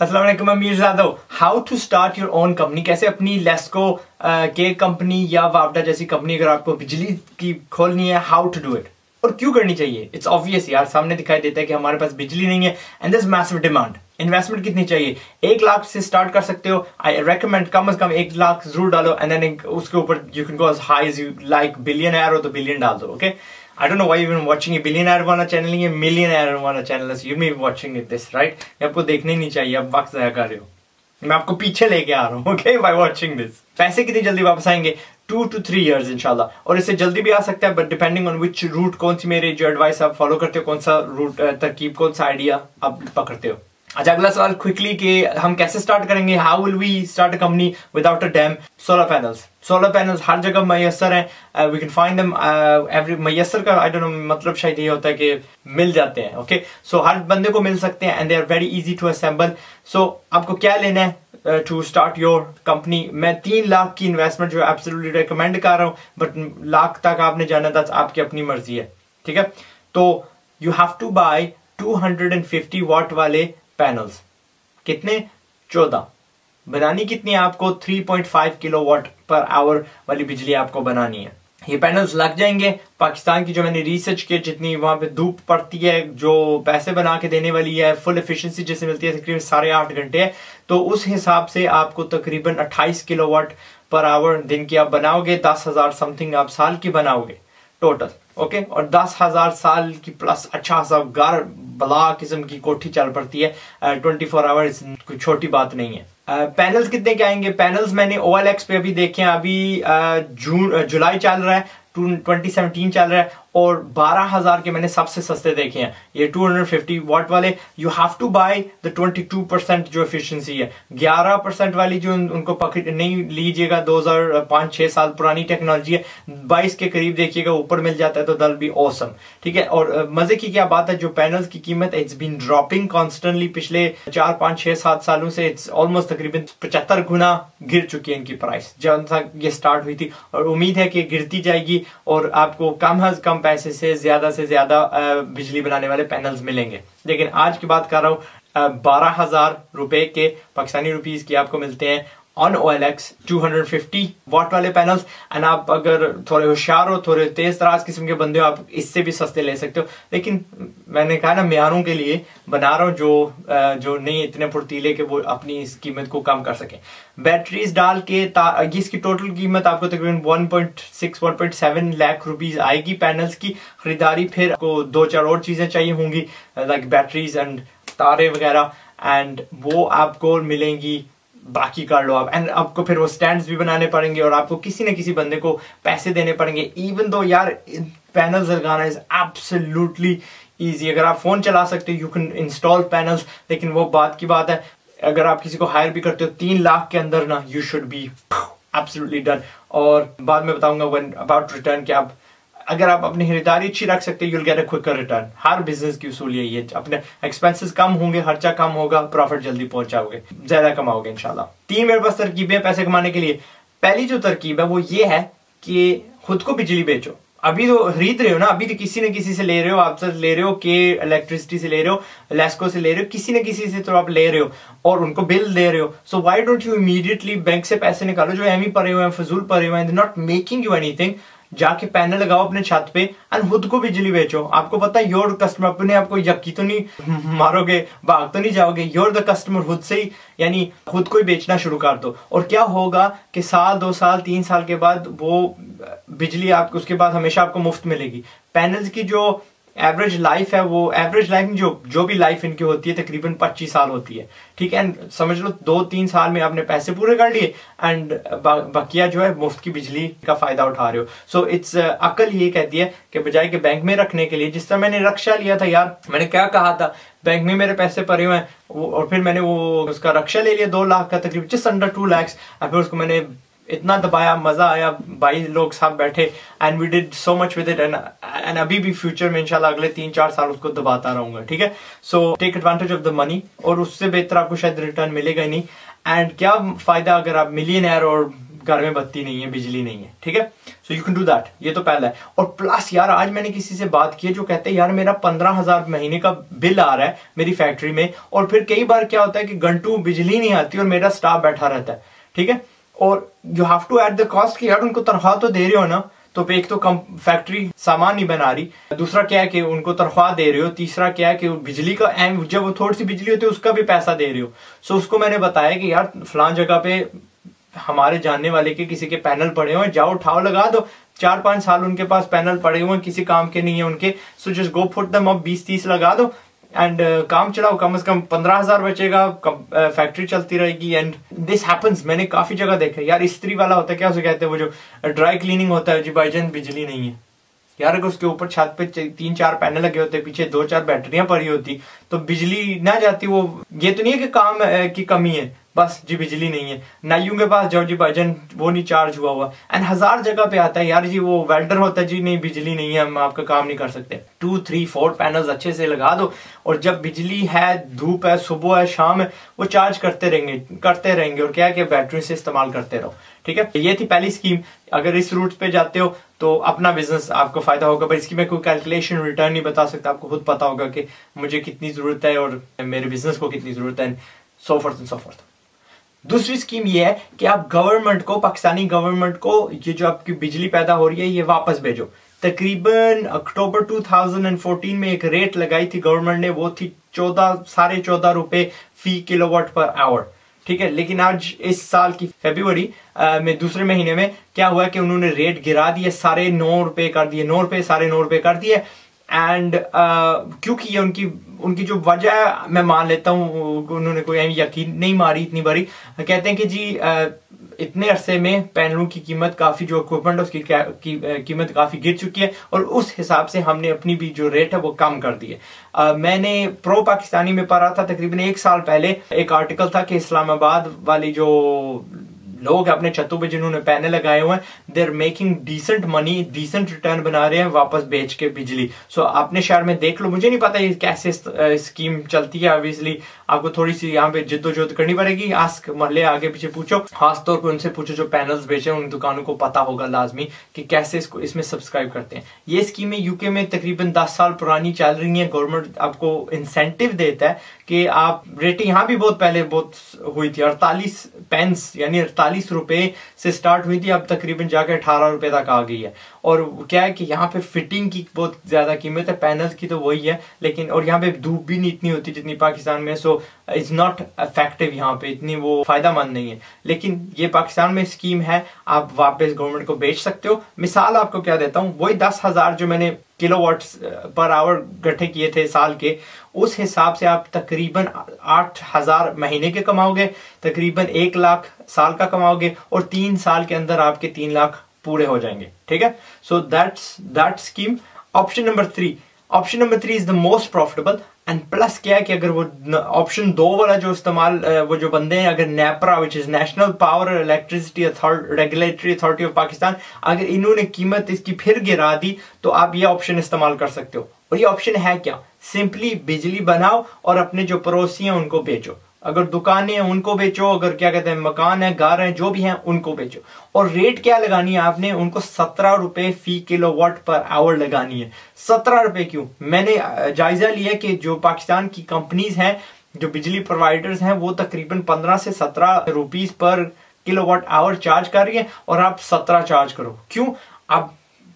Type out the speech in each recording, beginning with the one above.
अस्सलाम वालेकुम, मैं Mir Jadav. How to start your own company, कैसे अपनी लेस्को केक कंपनी या वावडा जैसी कंपनी अगर आपको बिजली की खोलनी है, हाउ टू डू इट और क्यों करनी चाहिए। इट्स ऑब्वियस यार, सामने दिखाई देता है कि हमारे पास बिजली नहीं है and there is massive demand. Investment कितनी चाहिए? 1 लाख से स्टार्ट कर सकते हो। आई रेकमेंड कम से कम 1 लाख जरूर डालो एंड देन उसके ऊपर you can go as high as you like. Billionaire हो तो बिलियन डाल दो। Okay, I don't know why you've been watching a billionaire वाला चैनल नहीं है, millionaire वाला चैनल है। You may be watching this, right? ये आपको देखने ही नहीं चाहिए, आप वक्त ज़ाया कर रहे हो। मैं आपको पीछे लेके आ रहा हूँ, okay, by watching this। पैसे कितनी जल्दी वापस आएंगे? 2 to 3 years इंशाल्लाह, और इससे जल्दी भी आ सकता है, but depending on which route, कौन सी मेरी जो एडवाइस आप फॉलो करते हो, कौन सा रूट तरकीब, कौन सा आइडिया आप पकड़ते हो। अच्छा, अगला सवाल क्विकली कि हम कैसे स्टार्ट करेंगे। How will we start a company without a dam? Solar panels हर जगह मैसर हैं। We can find them every. मैसर का आई डोंट नो मतलब शायद ये होता है कि मिल जाते हैं। ओके, सो हर बंदे को मिल सकते हैं and they are very easy to assemble. So आपको क्या लेना है टू स्टार्ट योर कंपनी? मैं 3 लाख की इन्वेस्टमेंट जो एब्सोल्युटली रिकमेंड कर रहा हूँ, बट लाख तक आपने जाना था, आपकी अपनी मर्जी है। ठीक है, तो you have to bye 250 watt वाले पैनल्स। कितने? 14। बनानी कितनी है आपको? 3.5 किलोवाट पर आवर वाली बिजली आपको बनानी है। ये पैनल्स लग जाएंगे। पाकिस्तान की जो मैंने रिसर्च की, जितनी वहां पे धूप पड़ती है, जो पैसे बना के देने वाली है, फुल एफिशिएंसी जैसे मिलती है तकरीबन 8.5 घंटे है, तो उस हिसाब से आपको तकरीबन 28 किलोवाट पर आवर दिन की आप बनाओगे। 10,000 समथिंग आप साल की बनाओगे टोटल। ओके, और 10,000 साल की प्लस अच्छा सा घर बला किस्म की कोठी चल पड़ती है। 24 आवर्स कोई छोटी बात नहीं है। पैनल्स कितने के आएंगे? पैनल्स मैंने OLX पे अभी देखे हैं, अभी जुलाई चल रहा है, 2017 चल रहा है, और 12,000 के मैंने सबसे सस्ते देखे हैं ये 250 वाट वाले। You have to buy the 22% जो एफिशिएंसी है। 11% वाली जो उनको पकड़ नहीं लीजिएगा, 2005-6 साल पुरानी टेक्नोलॉजी है। 22 के करीब देखिएगा, ऊपर मिल जाता है तो दैट बी ऑसम। ठीक है, और मजे की क्या बात है, जो पैनल्स की कीमत इट्स बीन ड्रॉपिंग कॉन्स्टेंटली पिछले 4-5-6-7 सालों से। इट्स ऑलमोस्ट तकरीबन 75 गुना गिर चुकी है इनकी प्राइस जब तक ये स्टार्ट हुई थी, और उम्मीद है कि गिरती जाएगी और आपको कम से कम पैसे से ज्यादा बिजली बनाने वाले पैनल्स मिलेंगे। लेकिन आज की बात कर रहा हूं, 12,000 रुपए के पाकिस्तानी रुपीस की आपको मिलते हैं ऑन OLX 250 वाट वाले पैनल्स। एंड आप अगर थोड़े होशियार हो, थोड़े तेज तराज किस्म के बंदे हो, आप इससे भी सस्ते ले सकते हो। लेकिन मैंने कहा ना, म्यारों के लिए बना रहा हूं जो नहीं इतने फुर्तीले कि वो अपनी इस कीमत को कम कर सके। बैटरीज डाल के इसकी टोटल कीमत आपको तकरीबन 1.6-1.7 लाख रुपीस आएगी पैनल्स की खरीदारी। फिर आपको 2-4 और चीजें चाहिए होंगी लाइक बैटरीज एंड तारे वगैरह, एंड वो आपको मिलेंगी। बाकी कर लो आप, एंड आपको फिर वो स्टैंड्स भी बनाने पड़ेंगे और आपको किसी न किसी बंदे को पैसे देने पड़ेंगे। इवन दो यार पैनल्स लगाना इज एब्सोल्युटली इजी। अगर आप फोन चला सकते हो, यू कैन इंस्टॉल पैनल्स। लेकिन वो बात की बात है, अगर आप किसी को हायर भी करते हो 3 लाख के अंदर ना, you should be absolutely done. और बाद में बताऊंगा व्हेन अबाउट रिटर्न कि आप अगर आप अपनी खरीदारी अच्छी रख सकते हो, you'll get a quicker return. हर बिजनेस की उसूल यही है, अपने एक्सपेंसेस कम होंगे, खर्चा कम होगा, प्रॉफिट जल्दी पहुंचाओगे, ज्यादा कमाओगे इंशाल्लाह। 3 मेरे पास तरकीबें पैसे कमाने के लिए। पहली जो तरकीब है वो ये है कि खुद को बिजली बेचो। अभी तो खरीद रहे हो ना, अभी तो किसी न किसी से ले रहे हो, आपसे ले रहे हो कि इलेक्ट्रिसिटी से ले रहे हो, लेस्को से ले रहे हो, किसी न किसी से तो आप ले रहे हो और उनको बिल दे रहे हो। So why don't you immediately bank से पैसे निकालो जो एम ही पड़े हुए हैं, फजूल पड़े हुए हैं, नॉट मेकिंग यू एनीथिंग। जाके पैनल लगाओ अपने छत पे एंड खुद को बिजली बेचो। आपको पता है योर कस्टमर, अपने आपको यकी तो नहीं मारोगे, भाग तो नहीं जाओगे, योर द कस्टमर खुद से ही, यानी खुद को ही बेचना शुरू कर दो। और क्या होगा कि 1 2 साल 3 साल के बाद वो बिजली आपको उसके बाद हमेशा आपको मुफ्त मिलेगी। पैनल्स की जो एवरेज लाइफ है, वो एवरेज लाइफ में जो भी लाइफ इनकी होती है तकरीबन 25 साल होती है। ठीक है, समझ लो 2-3 साल में आपने पैसे पूरे कर लिए एंड बकिया जो है मुफ्त की बिजली का फायदा उठा रहे हो। सो इट्स अकल ये कहती है कि बजाय के बैंक में रखने के लिए, जिस तरह मैंने रक्षा लिया था यार, मैंने क्या कहा था, बैंक में मेरे पैसे पड़े हुए हैं और फिर मैंने वो उसका रक्षा ले लिया 2 लाख का, तकरीबन जस्ट अंडर 2 lakhs। और फिर उसको मैंने इतना दबाया, मजा आया, 22 लोग साथ बैठे and we did so much with it. And अभी भी फ्यूचर में इंशाल्लाह अगले 3-4 साल उसको दबाता रहूंगा। ठीक है, so take advantage of the money, और उससे बेहतर आपको शायद रिटर्न मिलेगा ही नहीं। एंड क्या फायदा अगर आप मिलियनर और घर में बत्ती नहीं है, बिजली नहीं है, ठीक है। So you can do that, ये तो पहला है। और प्लस यार आज मैंने किसी से बात की है जो कहते हैं यार मेरा 15,000 महीने का बिल आ रहा है मेरी फैक्ट्री में, और फिर कई बार क्या होता है कि घंटों बिजली नहीं आती और मेरा स्टाफ बैठा रहता है, ठीक है। और you have to at the cost कि यार उनको तनख्वाह तो दे रहे हो ना, तो एक तो कम फैक्ट्री सामान नहीं बना रही, दूसरा क्या है कि उनको तनख्वाह दे रहे हो, तीसरा क्या है कि बिजली का जब वो थोड़ी सी बिजली होती है उसका भी पैसा दे रहे हो। सो उसको मैंने बताया कि यार फलां जगह पे हमारे जानने वाले के किसी के पैनल पड़े हुए, जाओ उठाओ लगा दो, 4-5 साल उनके पास पैनल पड़े हुए किसी काम के नहीं है उनके, so just go put them up, 20-30 लगा दो एंड काम चलाओ, कम से कम 15,000 बचेगा, फैक्ट्री चलती रहेगी। एंड दिस हैपन्स, मैंने काफी जगह देखा यार। इस्त्री वाला होता है, क्या उसे कहते हैं, वो जो ड्राई क्लीनिंग होता है जी, भाईजान बिजली नहीं है यार, अगर उसके ऊपर छत पे 3-4 पैनल लगे होते, पीछे 2-4 बैटरियां पड़ी होती तो बिजली ना जाती। वो ये तो नहीं है कि काम की कमी है, बस जी बिजली नहीं है, नाइयों के पास जाओ जी भाईजान वो नहीं चार्ज हुआ हुआ। एंड 1000 जगह पे आता है यार जी, वो वेल्डर होता है जी, नहीं बिजली नहीं है, हम आपका काम नहीं कर सकते। 2-3-4 पैनल्स अच्छे से लगा दो, और जब बिजली है, धूप है, सुबह है, शाम है, वो चार्ज करते रहेंगे और क्या है कि बैटरी से इस्तेमाल करते रहो, ठीक है। ये थी पहली स्कीम। अगर इस रूट पे जाते हो तो अपना बिजनेस आपको फायदा होगा, पर इसकी मैं कोई कैलकुलेशन रिटर्न नहीं बता सकता, आपको खुद पता होगा कि मुझे कितनी जरूरत है और मेरे बिजनेस को कितनी जरूरत है, सो फोर्थ। दूसरी स्कीम ये है कि आप गवर्नमेंट को, पाकिस्तानी गवर्नमेंट को ये जो आपकी बिजली पैदा हो रही है ये वापस भेजो। तकरीबन अक्टूबर 2014 में एक रेट लगाई थी गवर्नमेंट ने, वो थी 14.5 रुपए फी किलोवाट पर आवर, ठीक है। लेकिन आज इस साल की फरवरी में दूसरे महीने में क्या हुआ कि उन्होंने रेट गिरा दिए, 9.5 कर दिए, 9 रुपए 9.5 रुपए कर दिए। एंड क्योंकि ये उनकी जो वजह है मैं मान लेता हूँ, उन्होंने कोई यकीन नहीं मारी इतनी बड़ी। कहते हैं कि जी इतने अरसे में पैनलों की कीमत काफी, जो इक्विपमेंट उसकी कीमत काफी गिर चुकी है, और उस हिसाब से हमने अपनी भी जो रेट है वो कम कर दी है। मैंने प्रो पाकिस्तानी में पढ़ा था तकरीबन 1 साल पहले, एक आर्टिकल था कि इस्लामाबाद वाली जो लोग अपने छतों पे जिन्होंने पैनल लगाए हुए हैं, they are making decent money, decent return बना रहे हैं वापस बेच के बिजली। सो अपने शहर में देख लो, मुझे नहीं पता ये कैसे स्कीम चलती है, ऑब्वियसली आपको थोड़ी सी यहाँ पे जिद्दोजहद करनी पड़ेगी। आस्क मोहल्ले आगे पीछे पूछो, खासतौर पर उनसे पूछो जो पैनल्स बेचे, उन दुकानों को पता होगा लाजमी कि कैसे इसमें सब्सक्राइब करते हैं। ये स्कीमें यूके में तकरीबन 10 साल पुरानी चल रही है। गवर्नमेंट आपको इंसेंटिव देता है कि आप, रेटिंग यहाँ भी बहुत पहले बहुत हुई थी, 48 पेंस यानी 48 रुपए से स्टार्ट हुई थी, अब तकरीबन जाके 18 रुपए तक आ गई है। और क्या है कि यहाँ पे फिटिंग की बहुत ज्यादा कीमत है, पैनल्स की तो वही है, लेकिन और यहाँ पे धूप भी नहीं इतनी होती जितनी पाकिस्तान में, सो इट्स नॉट इफेक्टिव, यहाँ पे इतनी वो फायदेमंद नहीं है। लेकिन ये पाकिस्तान में स्कीम है, आप वापस गवर्नमेंट को बेच सकते हो। मिसाल आपको क्या देता हूँ, वही 10,000 जो मैंने किलोवाट्स पर आवर इकट्ठे किए थे साल के, उस हिसाब से आप तकरीबन 8,000 महीने के कमाओगे, तकरीबन 1 लाख साल का कमाओगे, और 3 साल के अंदर आपके 3 लाख पूरे हो जाएंगे, ठीक है। So that scheme. Option number 3 is the most profitable. And plus क्या है कि अगर वो ऑप्शन 2 वाला जो इस्तेमाल, वो जो बंदे हैं, अगर NEPRA which is national power electricity regulatory authority of Pakistan, अगर इन्होंने कीमत इसकी फिर गिरा दी तो आप ये ऑप्शन इस्तेमाल कर सकते हो। और ये ऑप्शन है क्या, सिंपली बिजली बनाओ और अपने जो पड़ोसी हैं उनको बेचो। अगर दुकानें हैं उनको बेचो, अगर क्या कहते हैं मकान है, घर है, जो भी हैं उनको बेचो। और रेट क्या लगानी है आपने, उनको 17 रुपए फी किलोवाट पर आवर लगानी है। 17 रुपए क्यों, मैंने जायजा लिया कि जो पाकिस्तान की कंपनीज हैं, जो बिजली प्रोवाइडर्स हैं, वो तकरीबन 15 से 17 rupees per kilowatt hour charge कर रही है, और आप 17 चार्ज करो। क्यों, आप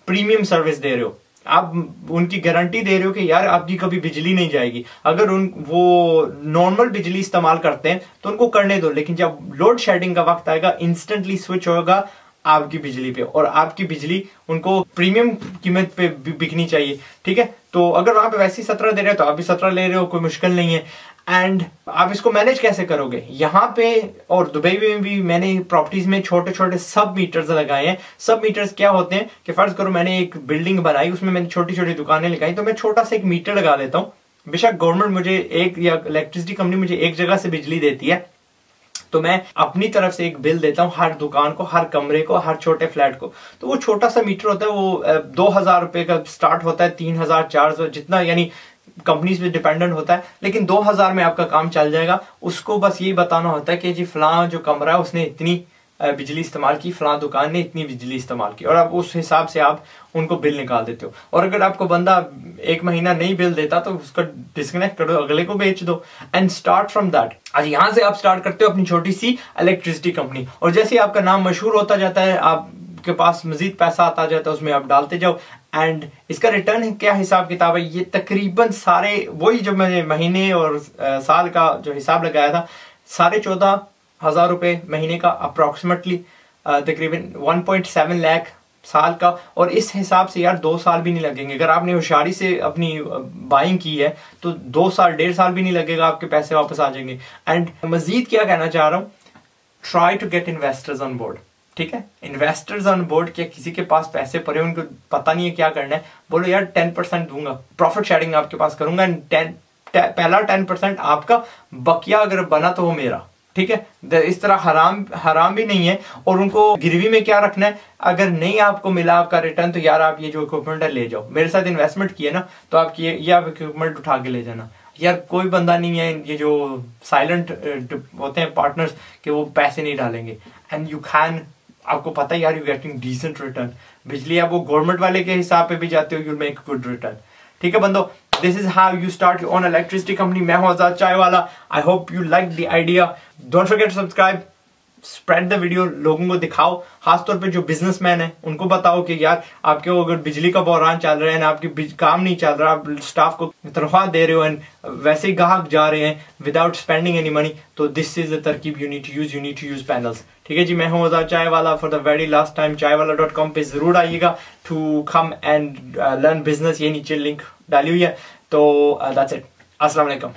प्रीमियम सर्विस दे रहे हो, आप उनकी गारंटी दे रहे हो कि यार आपकी कभी बिजली नहीं जाएगी। अगर वो नॉर्मल बिजली इस्तेमाल करते हैं तो उनको करने दो, लेकिन जब लोड शेडिंग का वक्त आएगा इंस्टेंटली स्विच होगा आपकी बिजली पे, और आपकी बिजली उनको प्रीमियम कीमत पे बिकनी चाहिए, ठीक है। तो अगर वहां पे वैसे ही 17 दे रहे हो तो आप भी 17 ले रहे हो, कोई मुश्किल नहीं है। एंड आप इसको मैनेज कैसे करोगे, यहाँ पे और दुबई में भी मैंने प्रॉपर्टीज में छोटे छोटे सब मीटर्स लगाए हैं। सब मीटर्स क्या होते हैं कि फर्ज करो मैंने एक बिल्डिंग बनाई, उसमें मैंने छोटी छोटी दुकानें लगाई, तो मैं छोटा सा एक मीटर लगा देता हूँ। बेशक गवर्नमेंट मुझे एक, या इलेक्ट्रिसिटी कंपनी मुझे एक जगह से बिजली देती है, तो मैं अपनी तरफ से एक बिल देता हूँ हर दुकान को, हर कमरे को, हर छोटे फ्लैट को। तो वो छोटा सा मीटर होता है, वो 2,000 रुपए का स्टार्ट होता है, 3,400 जितना, यानी कंपनीज पे डिपेंडेंट होता है, लेकिन 2,000 में आपका काम चल जाएगा। उसको बस यही बताना होता है कि जी फलां जो कमरा है उसने इतनी बिजली इस्तेमाल की, फलां दुकान ने इतनी बिजली इस्तेमाल की, और आप उस हिसाब से आप उनको बिल निकाल देते हो। और अगर आपको बंदा 1 महीना नहीं बिल देता तो उसका डिस्कनेक्ट करो, अगले को बेच दो, एंड स्टार्ट फ्रॉम दैट। आज यहाँ से आप स्टार्ट करते हो अपनी छोटी सी इलेक्ट्रिसिटी कंपनी, और जैसे ही आपका नाम मशहूर होता जाता है, आपके पास मजीद पैसा आता जाता है, उसमें आप डालते जाओ, एंड इसका रिटर्न क्या हिसाब किताब है, ये तकरीबन सारे वही जो मैंने महीने और साल का जो हिसाब लगाया था, 14,500 रुपए महीने का अप्रोक्सीमेटली, तकरीबन 1.7 लाख साल का। और इस हिसाब से यार 2 साल भी नहीं लगेंगे, अगर आपने होशियारी से अपनी बाइंग की है तो 2 साल 1.5 साल भी नहीं लगेगा, आपके पैसे वापस आ जाएंगे। एंड मजीद क्या कहना चाह रहा हूँ, try to get investors on board, ठीक है, इन्वेस्टर्स ऑन बोर्ड। क्या किसी के पास पैसे पड़े, उनको पता नहीं है क्या करना है, बोलो यार 10% दूंगा, प्रॉफिट शेयरिंग आपके पास करूंगा, पहला 10% आपका, बकिया अगर बना तो वो मेरा, ठीक है। इस तरह हराम भी नहीं है। और उनको गिरवी में क्या रखना है, अगर नहीं आपको मिला आपका रिटर्न तो यार आप ये जो इक्विपमेंट है ले जाओ, मेरे साथ इन्वेस्टमेंट किया ना तो आप ये आप इक्विपमेंट उठा के ले जाना। यार कोई बंदा नहीं है ये जो साइलेंट होते हैं पार्टनर्स कि वो पैसे नहीं डालेंगे, एंड यू कैन, आपको पता है यार यू गेटिंग डिसेंट रिटर्न। बिजली आप वो गवर्नमेंट वाले के हिसाब पे भी जाते हो, you will make good return, ठीक है बंदो। This is how you start your own electricity company. मैं हूं आजाद चाय वाला। I hope you like the idea. Don't forget to subscribe. Spread the video. लोगों को दिखाओ, खासतौर पे जो बिजनेसमैन है उनको बताओ कि यार आपके अगर बिजली का बहरान चल रहा है ना, आपकी काम नहीं चल रहा, आप स्टाफ को तनख्वाह दे रहे हो एंड वैसे ही ग्राहक जा रहे हैं विदाउट स्पेंडिंग एनी मनी, तो दिस इज द तरकीब you need to use panels, ठीक है जी। मैं हूं आजाद चाय वाला। For the very last time चायवाला.com पे जरूर आइएगा to come and learn business, ये नीचे लिंक डाली हुई है। तो दैट्स इट, अस्सलाम वालेकुम।